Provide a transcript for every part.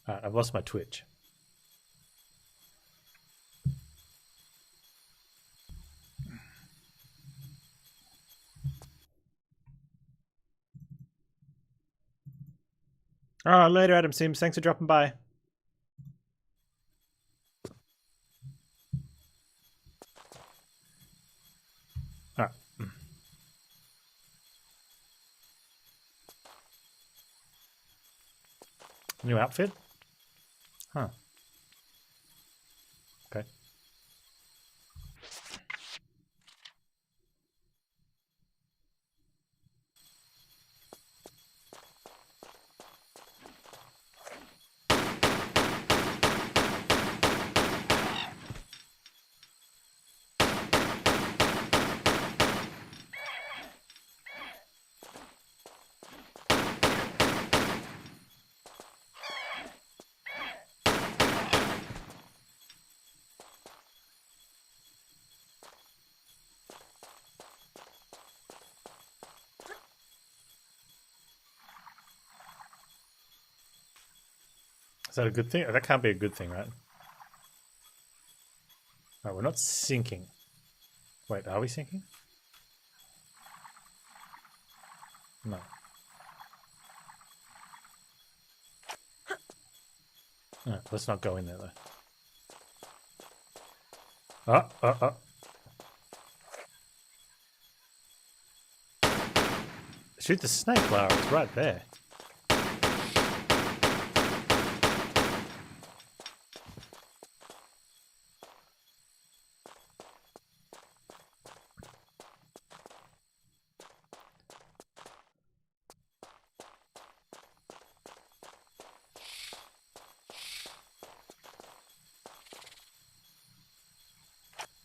Alright, I've lost my Twitch. Oh, later, Adam Sims. Thanks for dropping by. Alright. New outfit? Huh. Okay. Is that a good thing? That can't be a good thing, right? Right, we're not sinking. Wait, are we sinking? No. No, let's not go in there, though. Shoot the snake, Lara. It's right there.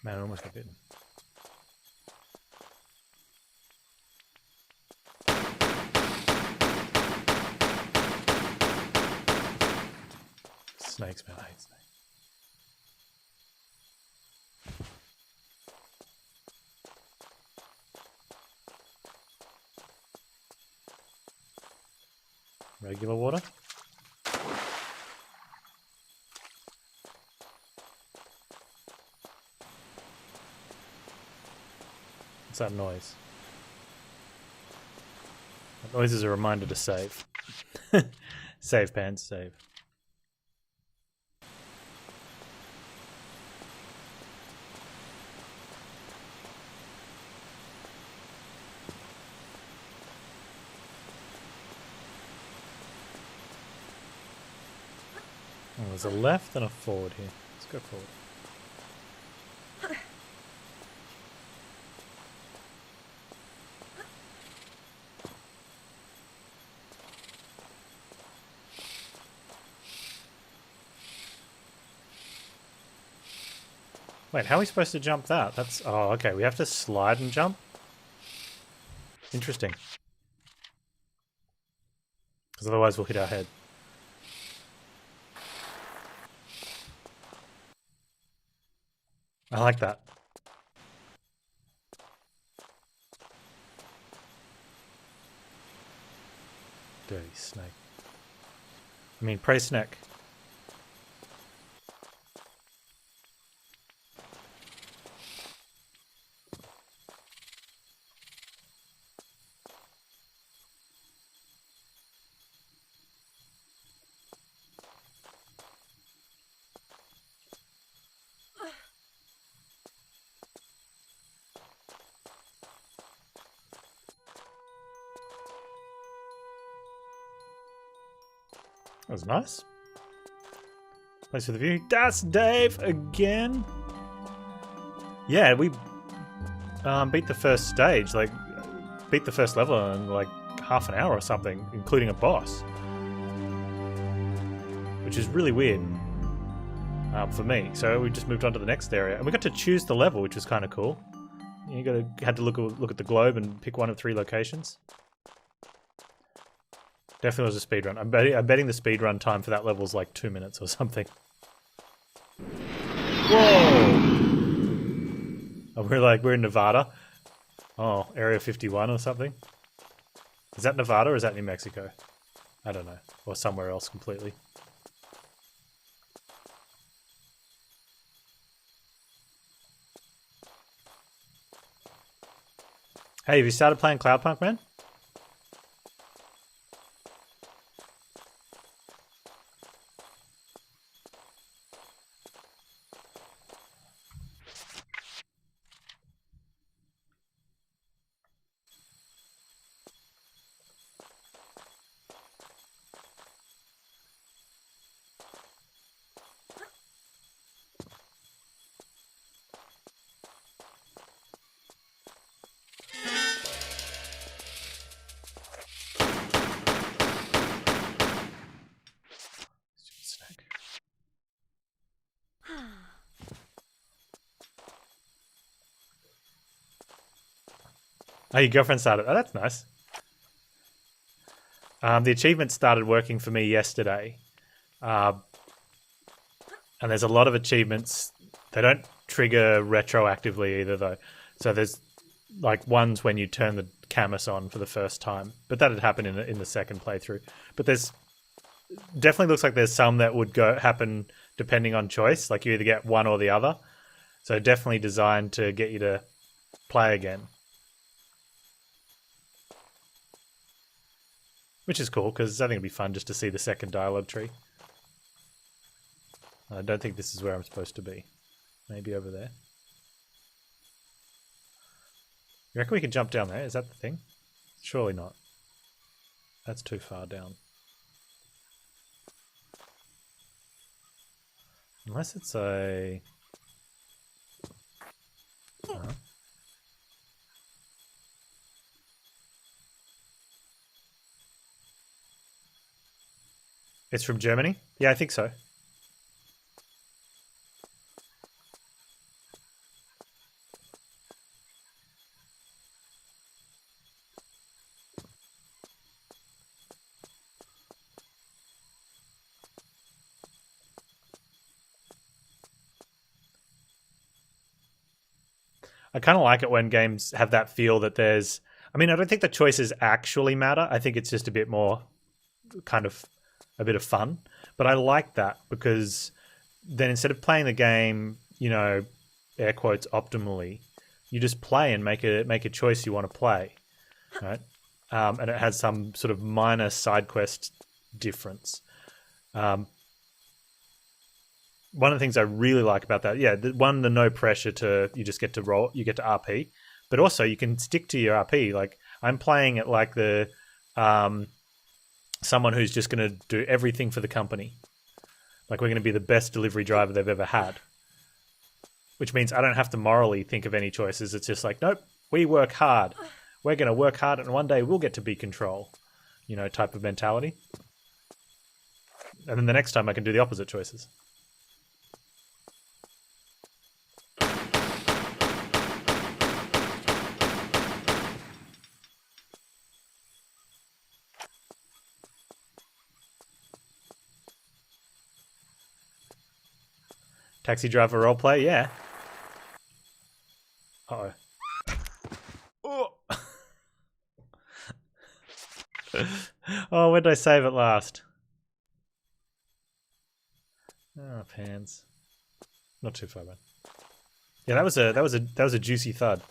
Man, I almost got bitten. Snakes, man, I hate snakes. Regular water? What's that noise? That noise is a reminder to save. Save, Panz, save. Oh, there's a left and a forward here. Let's go forward. Wait, how are we supposed to jump that? That's... Oh, okay. We have to slide and jump? Interesting. Because otherwise we'll hit our head. I like that. Dirty snake. I mean, prey snake. That was nice. Place for the view. That's Dave again. Yeah, we beat the first stage, like beat the first level in like half an hour or something, including a boss, which is really weird for me. So we just moved on to the next area, and we got to choose the level, which was kind of cool. You had to look at the globe and pick one of 3 locations. Definitely was a speed run. I'm betting the speed run time for that level is like 2 minutes or something. Whoa! Oh, we're in Nevada. Oh, Area 51 or something. Is that Nevada or is that New Mexico? I don't know. Or somewhere else completely. Hey, have you started playing Cloudpunk, man? Oh, your girlfriend started. Oh, that's nice. The achievement started working for me yesterday. And there's a lot of achievements. They don't trigger retroactively either, though. So there's like ones when you turn the camus on for the first time. But that had happened in the second playthrough. But there's definitely looks like there's some that would happen depending on choice. Like you either get one or the other. So definitely designed to get you to play again. Which is cool, because I think it'd be fun just to see the second dialogue tree. I don't think this is where I'm supposed to be. Maybe over there. You reckon we can jump down there? Is that the thing? Surely not. That's too far down. Unless it's a... It's from Germany? Yeah, I think so. I kind of like it when games have that feel that there's... I mean, I don't think the choices actually matter. I think it's just a bit more kind of a bit of fun. But I like that because then instead of playing the game, you know, air quotes, optimally, you just play and make a choice you want to play, right? And it has some sort of minor side quest difference. One of the things I really like about that, the no pressure to, you just get to roll, you get to RP, but also you can stick to your RP. Like I'm playing it like the someone who's just going to do everything for the company. Like we're going to be the best delivery driver they've ever had, which means I don't have to morally think of any choices. It's just like, nope, we work hard. We're going to work hard, and one day we'll get to be control, you know, type of mentality. And then the next time I can do the opposite choices. Taxi driver roleplay, yeah. Uh-oh. Oh. Oh, when did I save it last? Oh, Panz. Not too far, man. Yeah, that was a juicy thud.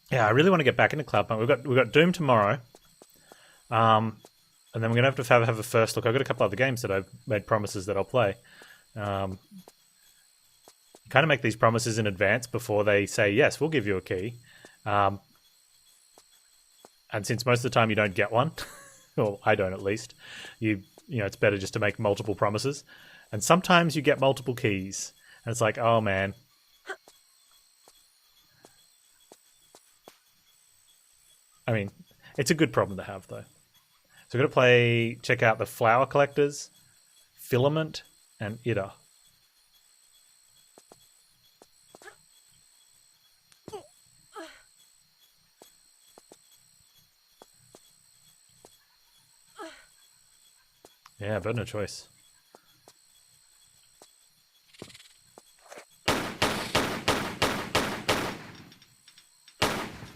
Yeah, I really want to get back into Cloudpunk. We've got Doom tomorrow, and then we're gonna have a first look. I've got a couple other games that I've made promises that I'll play. Kind of make these promises in advance before they say yes, we'll give you a key. And since most of the time you don't get one, or I don't at least, you know it's better just to make multiple promises. And sometimes you get multiple keys, and it's like, oh man. I mean, It's a good problem to have, though. So we're going to check out the flower collectors, filament, and Ida. Yeah, but no choice.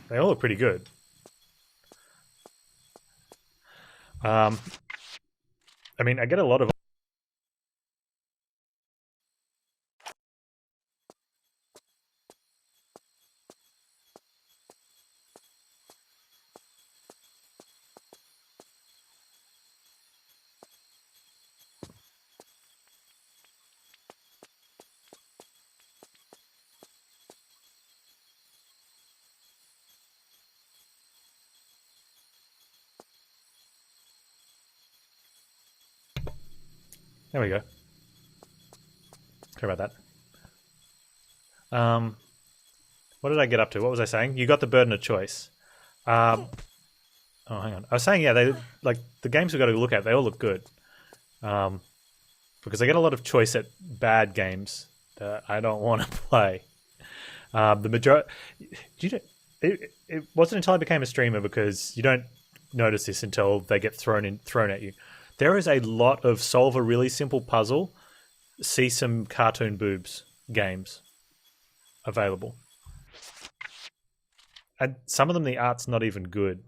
They all look pretty good. I mean, I get a lot of... There we go. Sorry about that. What did I get up to? What was I saying? You got the burden of choice. Oh, hang on. I was saying, yeah, they like the games we've got to look at. They all look good, because I get a lot of choice at bad games that I don't want to play. The majority, it wasn't until I became a streamer, because you don't notice this until they get thrown at you. There is a lot of solve a really simple puzzle, see some cartoon boobs games available. And some of them, the art's not even good.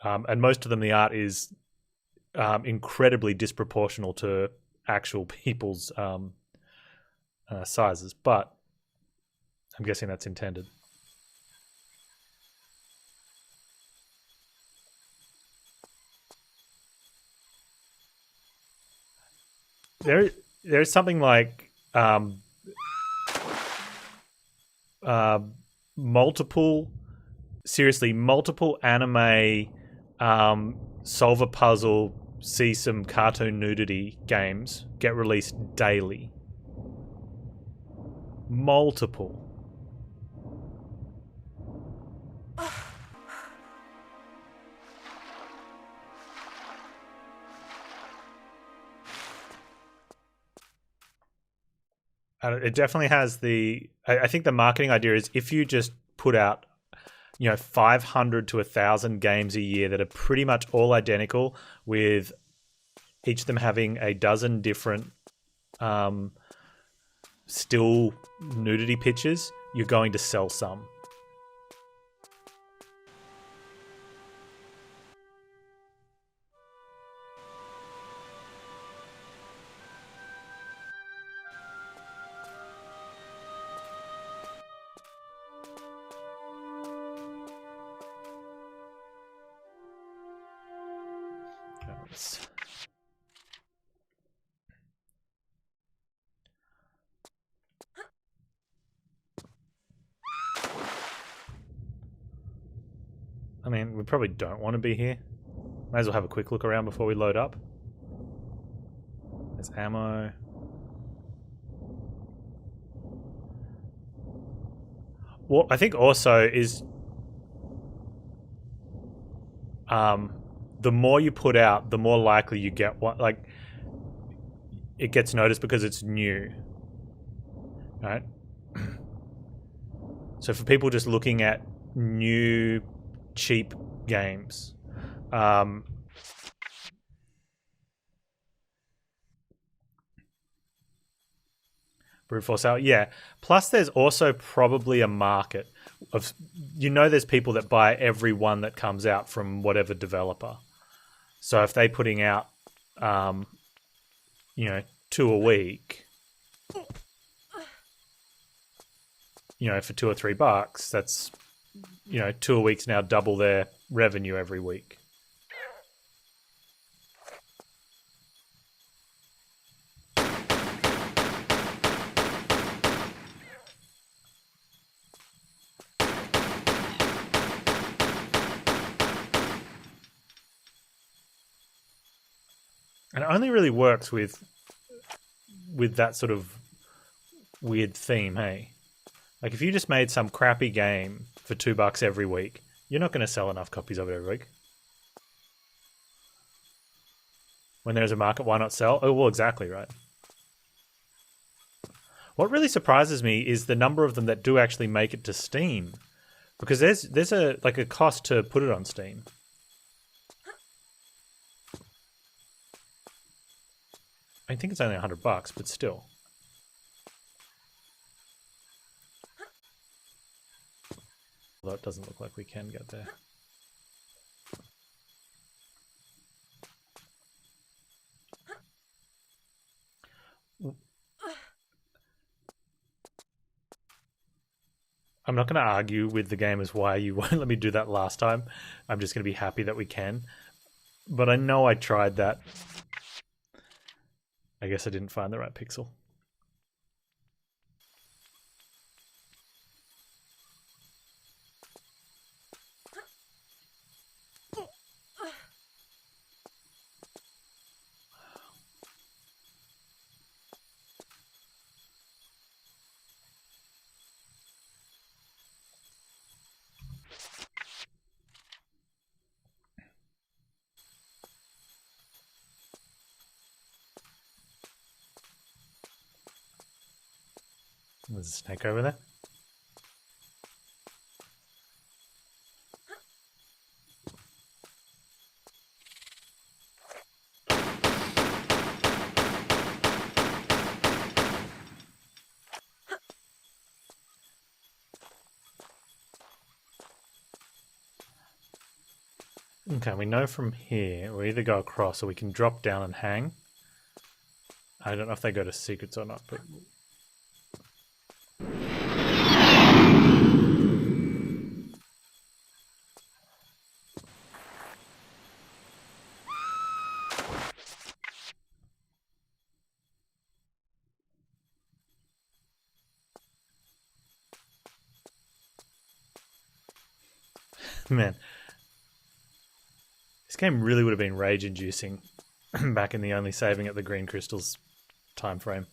And most of them, the art is incredibly disproportional to actual people's sizes. But I'm guessing that's intended. There's something like multiple anime solve a puzzle, see some cartoon nudity games get released daily. Multiple. It definitely has the... I think the marketing idea is if you just put out, 500 to 1,000 games a year that are pretty much all identical, with each of them having a dozen different still nudity pictures, you're going to sell some. I mean, we probably don't want to be here. Might as well have a quick look around before we load up. There's ammo. Well, I think also is the more you put out, the more likely you get what, like, it gets noticed because it's new. Right? So for people just looking at new cheap games, brute force out, yeah. Plus, there's also probably a market of, there's people that buy every one that comes out from whatever developer. So if they're putting out, 2 a week, for $2 or $3, that's, 2 a week's now double their revenue every week. And it only really works with that sort of weird theme, hey? Like, if you just made some crappy game for $2 every week, you're not going to sell enough copies of it every week. When there's a market, why not sell? Oh, well, exactly right. What really surprises me is the number of them that do actually make it to Steam, because there's a cost to put it on Steam. I think it's only $100, but still. Although it doesn't look like we can get there. I'm not going to argue with the game as why you won't let me do that last time. I'm just going to be happy that we can. But I know I tried that. I guess I didn't find the right pixel. There's a snake over there. Okay, we know from here we either go across or we can drop down and hang. I don't know if they go to secrets or not, but... Man, this game really would have been rage-inducing back in the only saving at the green crystals time frame.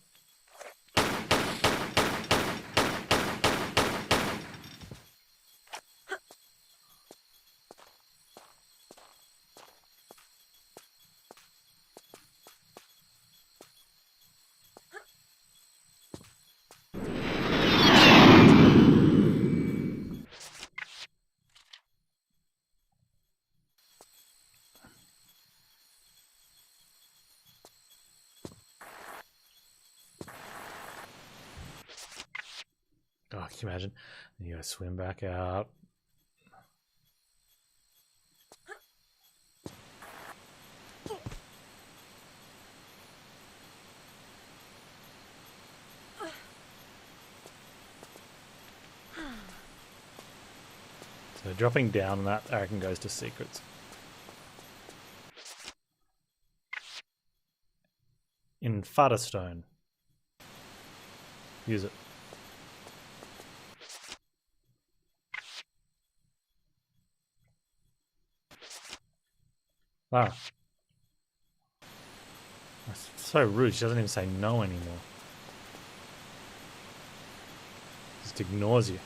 Oh, can you imagine? You gotta swim back out. So dropping down that, I reckon, goes to secrets. In Stone. Use it. Lara. That's so rude. She doesn't even say no anymore. Just ignores you.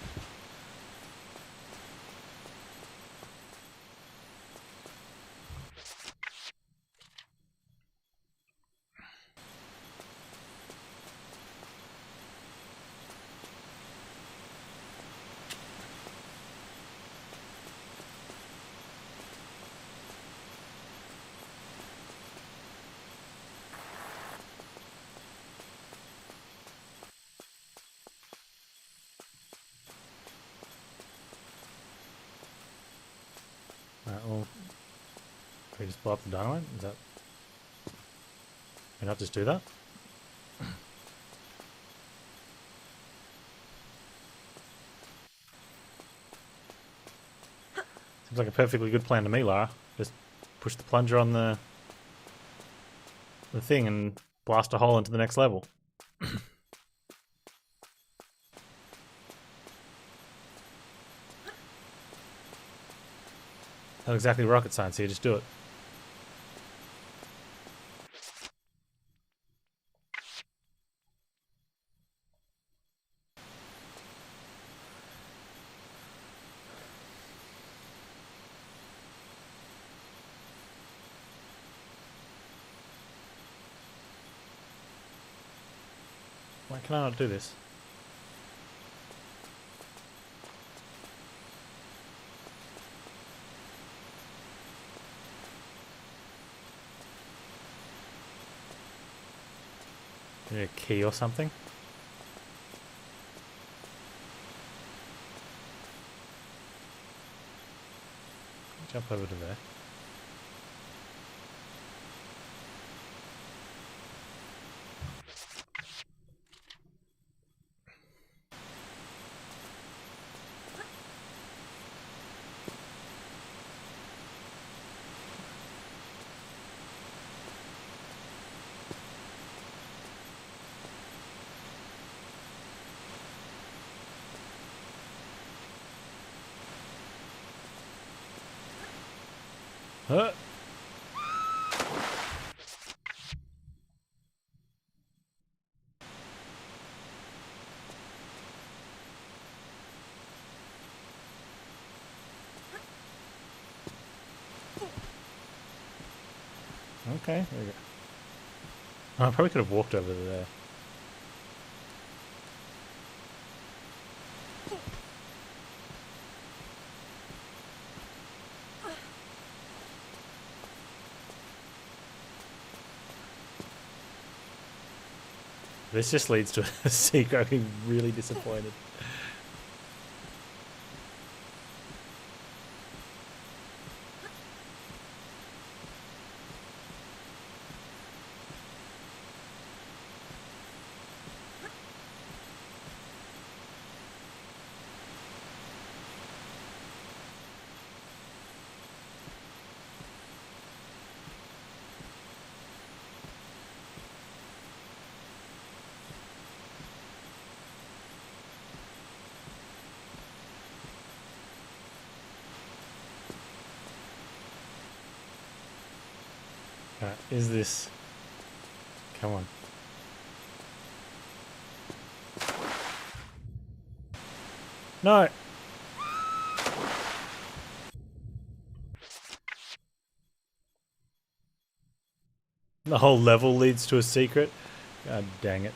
Alright, well, can we just blow up the dynamite? Is that... Can we not just do that? Seems like a perfectly good plan to me, Lara. Just push the plunger on the thing and blast a hole into the next level. Not exactly rocket science here, just do it. Why can I not do this? Need a key or something? Jump over to there. Huh? Okay, there we go. Oh, I probably could have walked over there. This just leads to a secret. I'm being really disappointed. Alright, is this... Come on. No! The whole level leads to a secret? God dang it.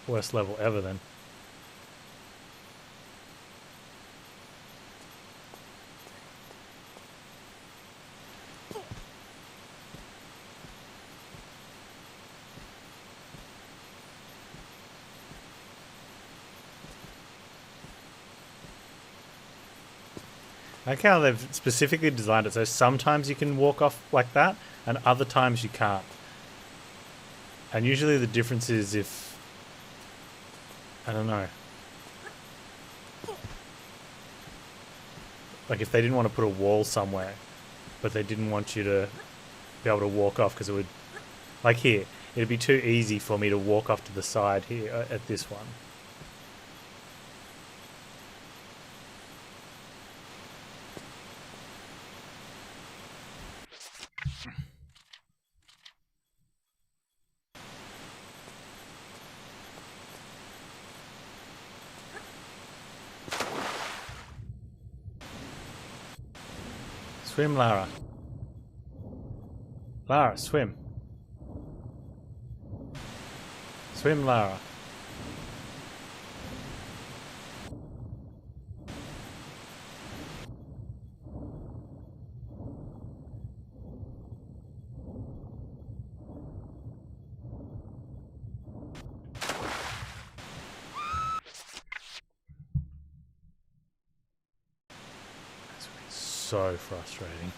Worst level ever then. I like how they've specifically designed it so sometimes you can walk off like that and other times you can't. And usually the difference is if... I don't know. Like if they didn't want to put a wall somewhere, but they didn't want you to be able to walk off because it would... Like here, it'd be too easy for me to walk off to the side here at this one. Swim, Lara. Lara, swim. Swim, Lara. So frustrating.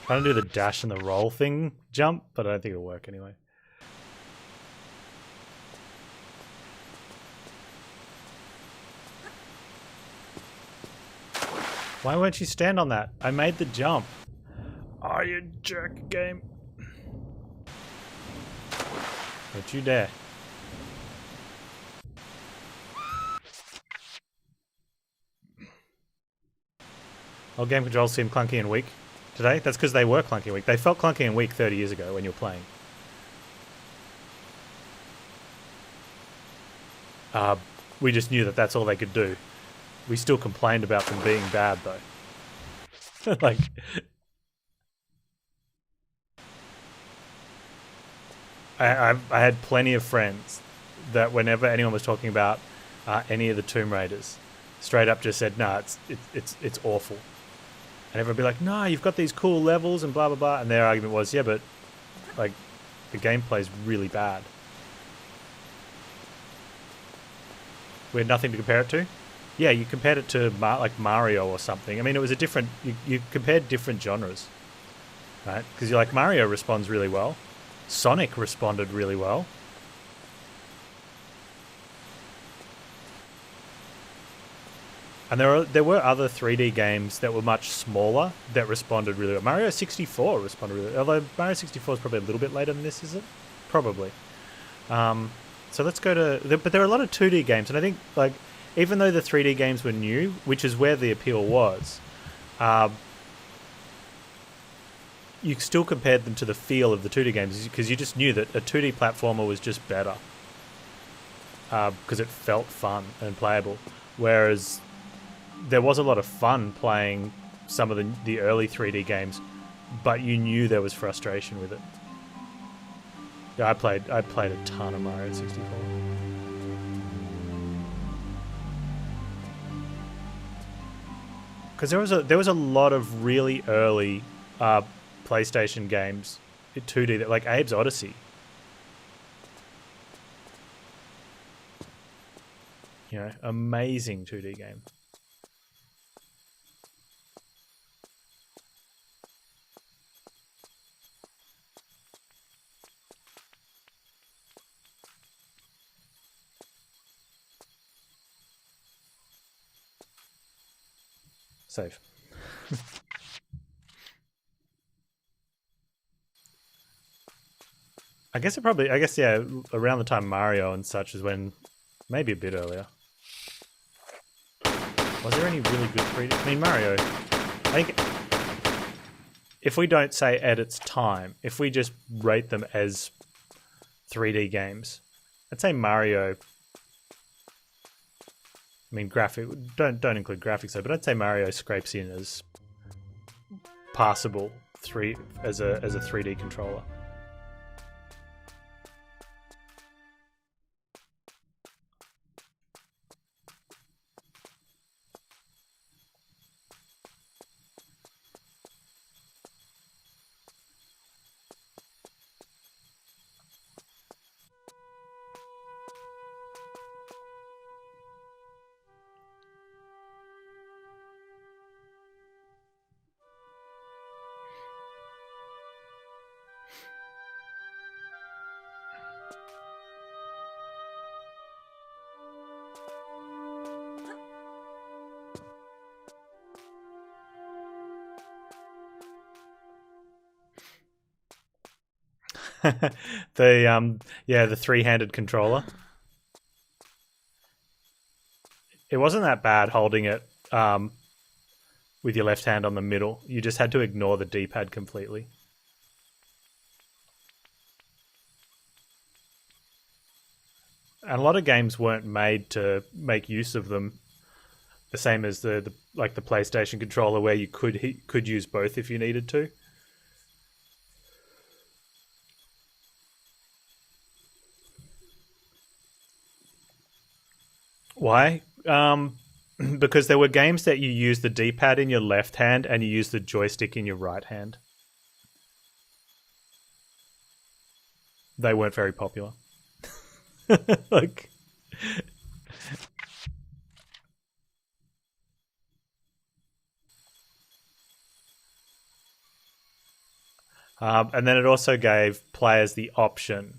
Trying to do the dash and the roll thing jump, but I don't think it'll work anyway. Why won't you stand on that? I made the jump. Oh, you jerk game. Don't you dare. Oh, game controls seem clunky and weak today. That's because they were clunky and weak. They felt clunky and weak 30 years ago when you were playing. We just knew that that's all they could do. We still complained about them being bad, though. Like, I had plenty of friends that whenever anyone was talking about any of the Tomb Raiders, straight up just said, "Nah, it's awful." And everyone would be like, "No, you've got these cool levels and blah blah blah." And their argument was, "Yeah, but like the gameplay's really bad." We had nothing to compare it to. Yeah, you compared it to like Mario or something. I mean, it was a different. You compared different genres, right? Because you're like, Mario responds really well. Sonic responded really well. And there were other 3D games that were much smaller that responded really well. Mario 64 responded really well. Although Mario 64 is probably a little bit later than this, is it? Probably. So let's go to... But there are a lot of 2D games, and I think, like, even though the 3D games were new, which is where the appeal was, you still compared them to the feel of the 2D games because you just knew that a 2D platformer was just better because it felt fun and playable. Whereas there was a lot of fun playing some of the early 3D games, but you knew there was frustration with it. Yeah, I played a ton of Mario 64. Because there was a lot of really early PlayStation games, 2D, like Abe's Odyssey. You know, amazing 2D game. Save. I guess yeah, around the time Mario and such is when, maybe a bit earlier. Was there any really good 3D? I mean, Mario, I think if we don't say at its time, if we just rate them as 3D games, I'd say Mario. I mean, don't include graphics though, but I'd say Mario scrapes in as passable as a 3D controller. The three-handed controller. It wasn't that bad holding it with your left hand on the middle. You just had to ignore the D-pad completely. And a lot of games weren't made to make use of them, the same as the PlayStation controller, where you could use both if you needed to. Why? Because there were games that you used the D-pad in your left hand and you used the joystick in your right hand. They weren't very popular. Like, and then it also gave players the option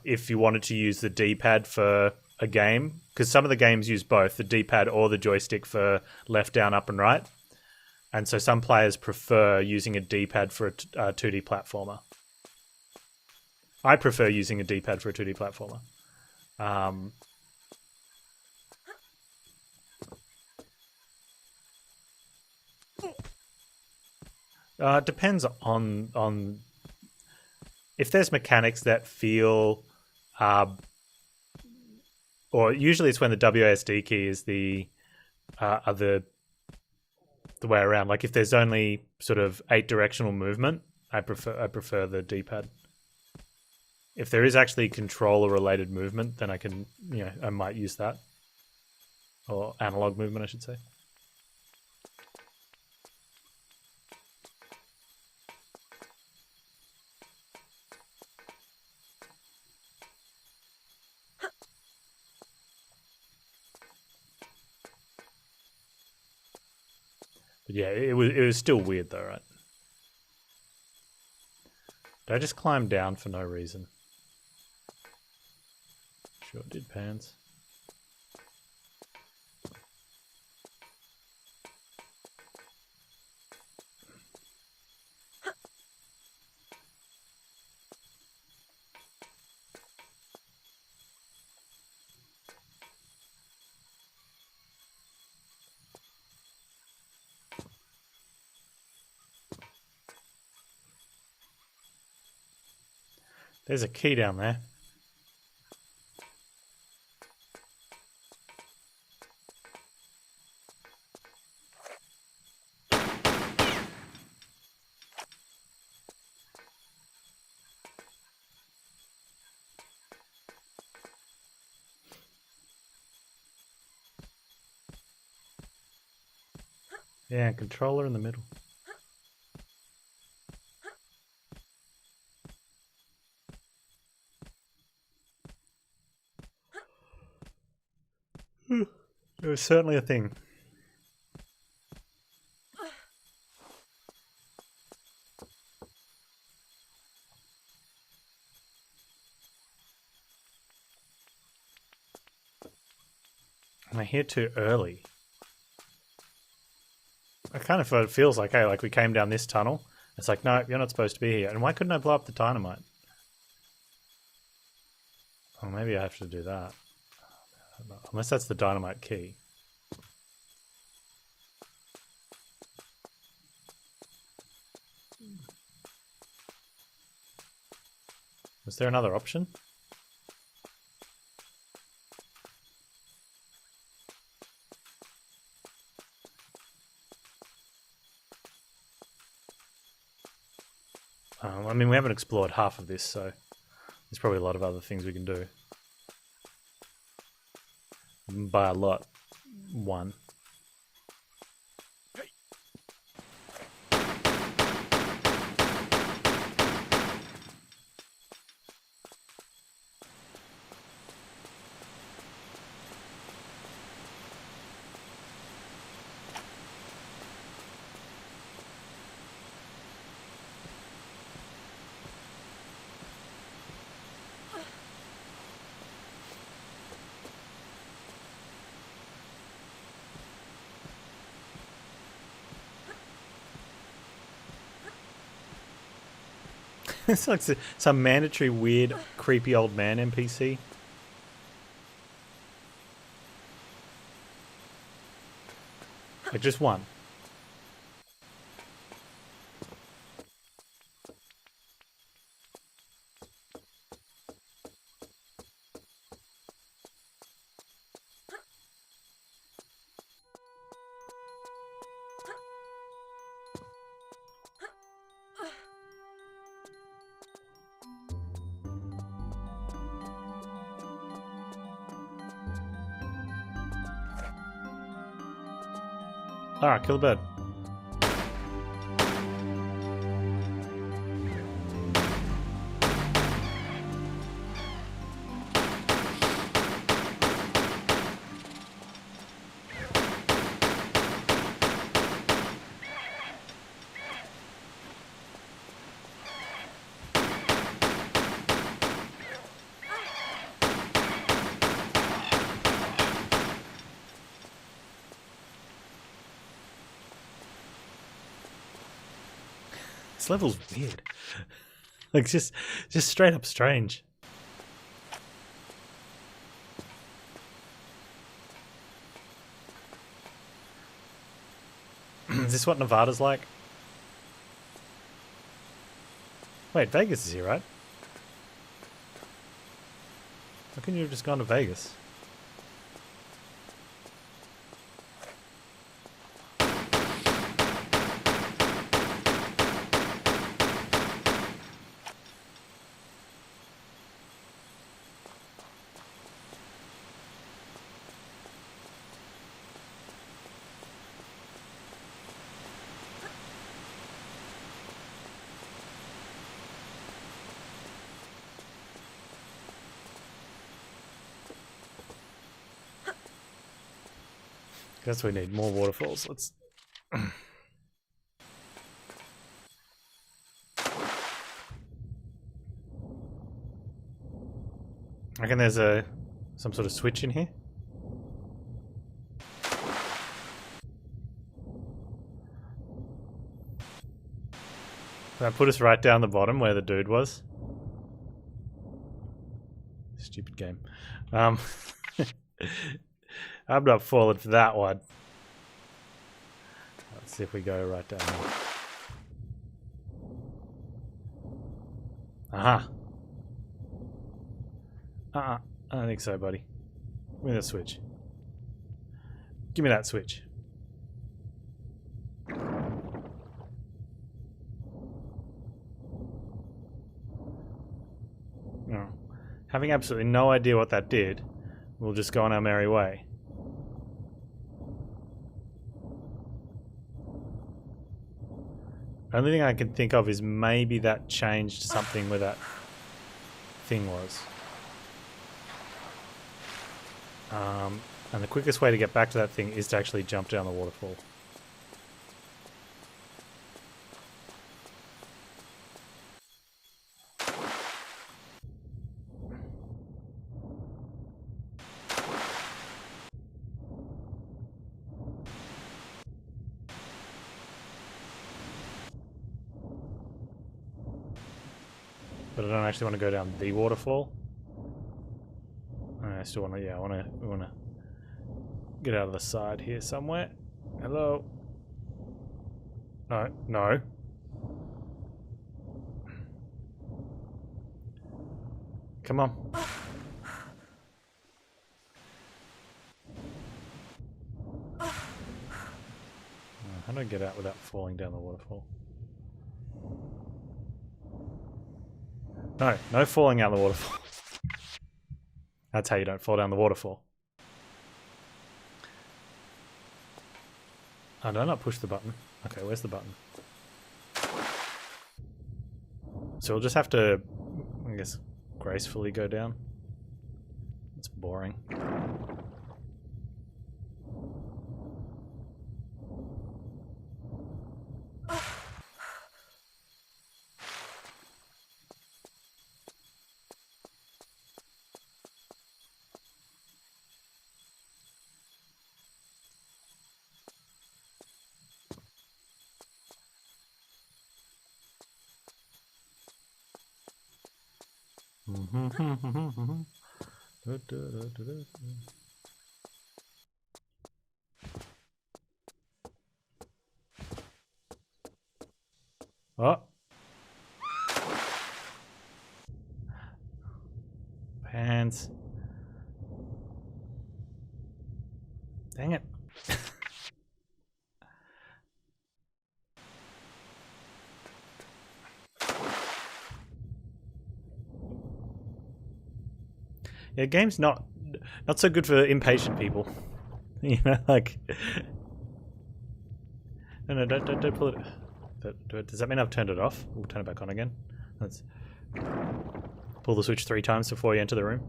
if you wanted to use the D-pad for a game, because some of the games use both the D-pad or the joystick for left, down, up, and right. And so some players prefer using a D-pad for a 2D platformer. I prefer using a D-pad for a 2D platformer. It depends on if there's mechanics that feel or usually it's when the WASD key is the way around. Like if there's only sort of 8 directional movement, I prefer the D-pad. If there is actually controller related movement, then I can, I might use that. Or analog movement, I should say. But yeah, it was still weird though, right? Did I just climb down for no reason? Sure did, Panz. There's a key down there. Yeah, controller in the middle. It was certainly a thing. Am I here too early? I kind of it feels like, hey, like we came down this tunnel. It's like, no, you're not supposed to be here. And why couldn't I blow up the dynamite? Oh, maybe I have to do that. Unless that's the dynamite key. Was there another option? I mean, we haven't explored half of this, so there's probably a lot of other things we can do. By a lot, 1. It's like some mandatory, weird, creepy old man NPC. Like just one. Alright, kill the bird. This level's weird. Like just straight up strange. Is this what Nevada's like? Wait, Vegas is here, right? How can you have just gone to Vegas? Guess we need more waterfalls. Let's. I reckon there's some sort of switch in here. That put us right down the bottom where the dude was. Stupid game. I'm not falling for that one. Let's see if we go right down there. Aha. I don't think so, buddy. Give me the switch. Give me that switch. No. Having absolutely no idea what that did, we'll just go on our merry way. Only thing I can think of is maybe that changed something where that thing was. And the quickest way to get back to that thing is to actually jump down the waterfall. But I don't actually want to go down the waterfall. I still want to, yeah, I want to get out of the side here somewhere. Hello? No, no. Come on. How do I get out without falling down the waterfall? No, no falling out the waterfall. That's how you don't fall down the waterfall. Oh, did I not push the button? Okay, where's the button? So we'll just have to, I guess, gracefully go down. It's boring. Oh. Panz. Dang it. Yeah, game's not so good for impatient people. You know, like no, don't pull it. Does that mean I've turned it off? We'll turn it back on again. Let's pull the switch 3 times before you enter the room.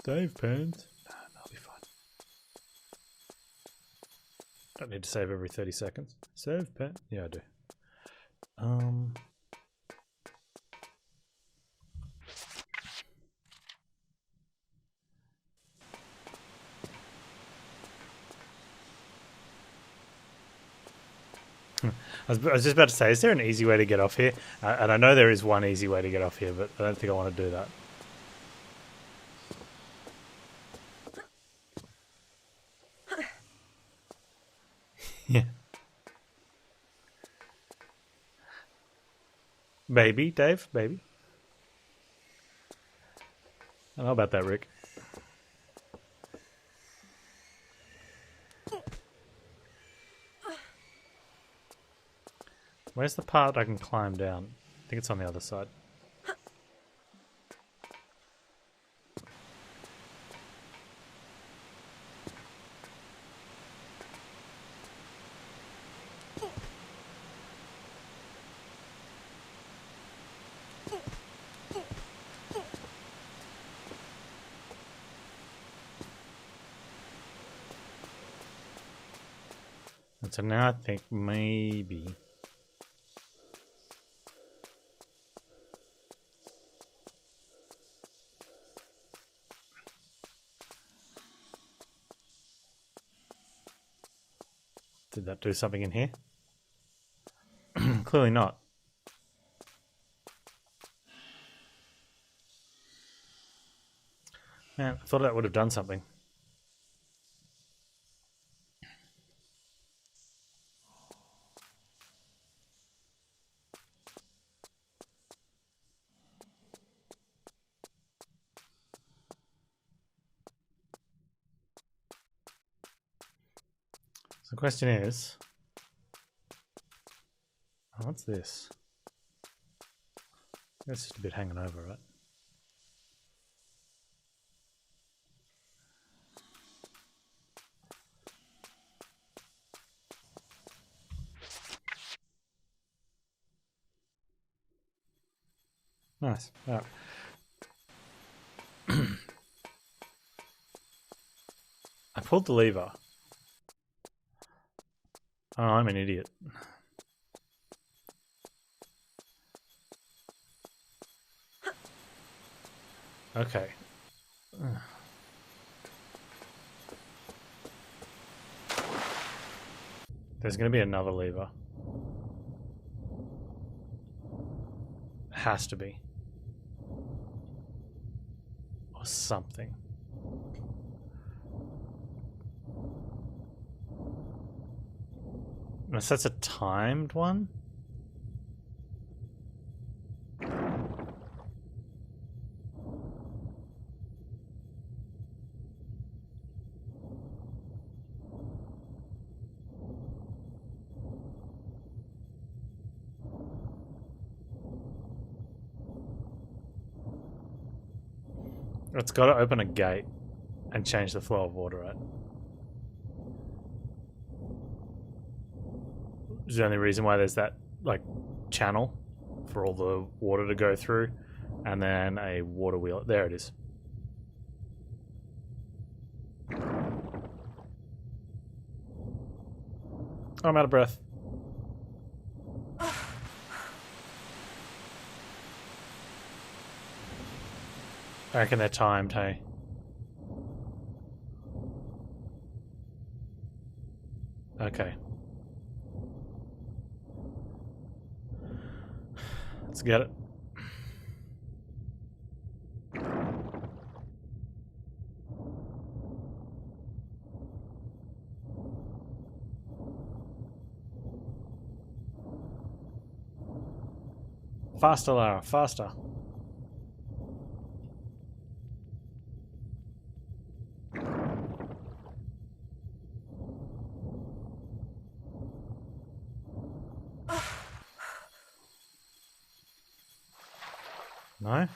Save, Panz. No, that'll be fine. Don't need to save every 30 seconds. Save, Panz. Yeah, I do. I was just about to say, is there an easy way to get off here? And I know there is one easy way to get off here, but I don't think I want to do that. Yeah. Baby, Dave, baby. I don't know about that, Rick. Where's the part I can climb down? I think it's on the other side. And so now I think maybe... Did that do something in here? Clearly not. Man, I thought that would have done something. So the question is... Oh, what's this? It's just a bit hanging over, right? Nice. All right. I pulled the lever. Oh, I'm an idiot. Okay. There's going to be another lever. Has to be. Or something. Unless that's a timed one? It's got to open a gate and change the flow of water, right? Is the only reason why there's that, like, channel for all the water to go through, and then a water wheel. There it is. I'm out of breath. I reckon they're timed, hey? Okay. Let's get it. Faster, Lara, faster. No?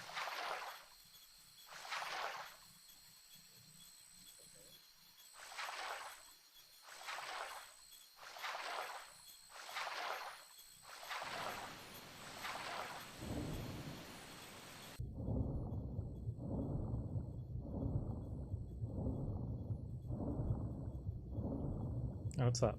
Oh, what's that?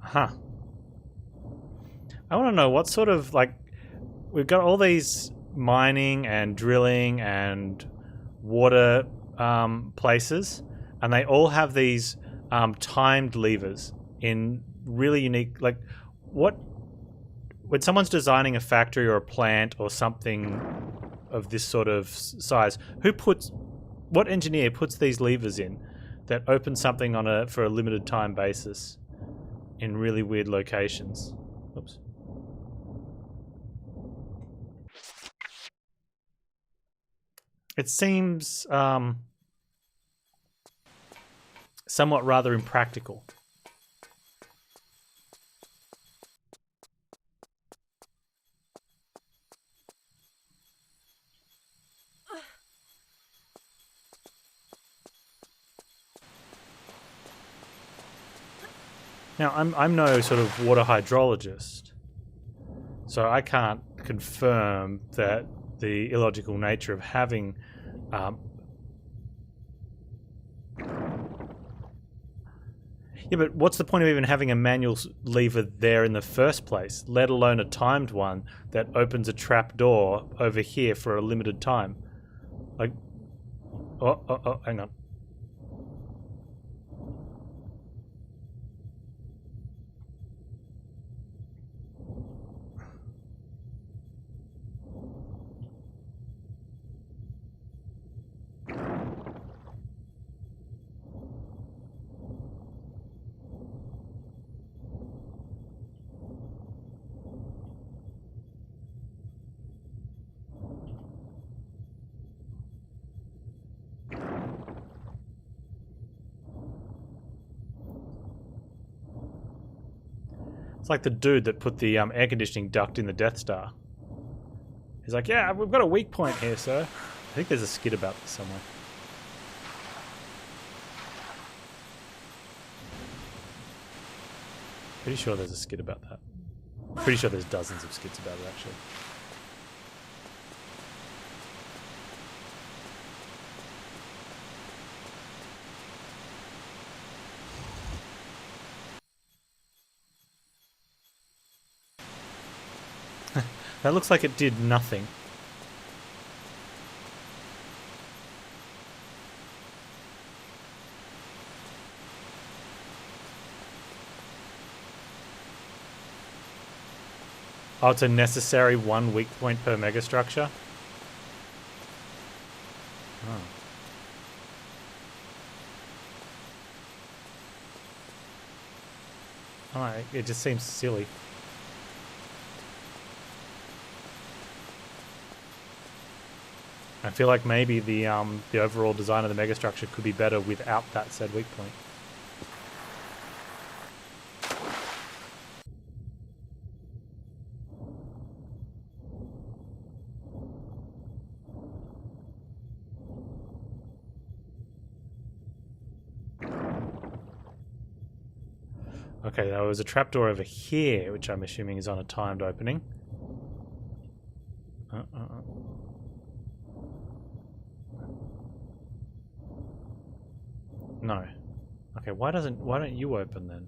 Huh. I want to know what sort of, like, we've got all these mining and drilling and water places, and they all have these timed levers in really unique, like, what, when someone's designing a factory or a plant or something of this sort of size, what engineer puts these levers in that open something on for a limited time basis in really weird locations? Oops. It seems somewhat rather impractical. Now, I'm no sort of water hydrologist, so I can't confirm that the illogical nature of having yeah, but what's the point of even having a manual lever there in the first place, let alone a timed one that opens a trap door over here for a limited time? Like, oh, hang on. It's like the dude that put the air conditioning duct in the Death Star. He's like, yeah, we've got a weak point here, sir. I think there's a skit about this somewhere. Pretty sure there's a skit about that. Pretty sure there's dozens of skits about it, actually. That looks like it did nothing. Oh, it's a necessary 1 weak point per megastructure? Oh. Oh, it just seems silly. I feel like maybe the overall design of the megastructure could be better without that said weak point. Okay, there was a trapdoor over here, which I'm assuming is on a timed opening. No. Okay, why don't you open then?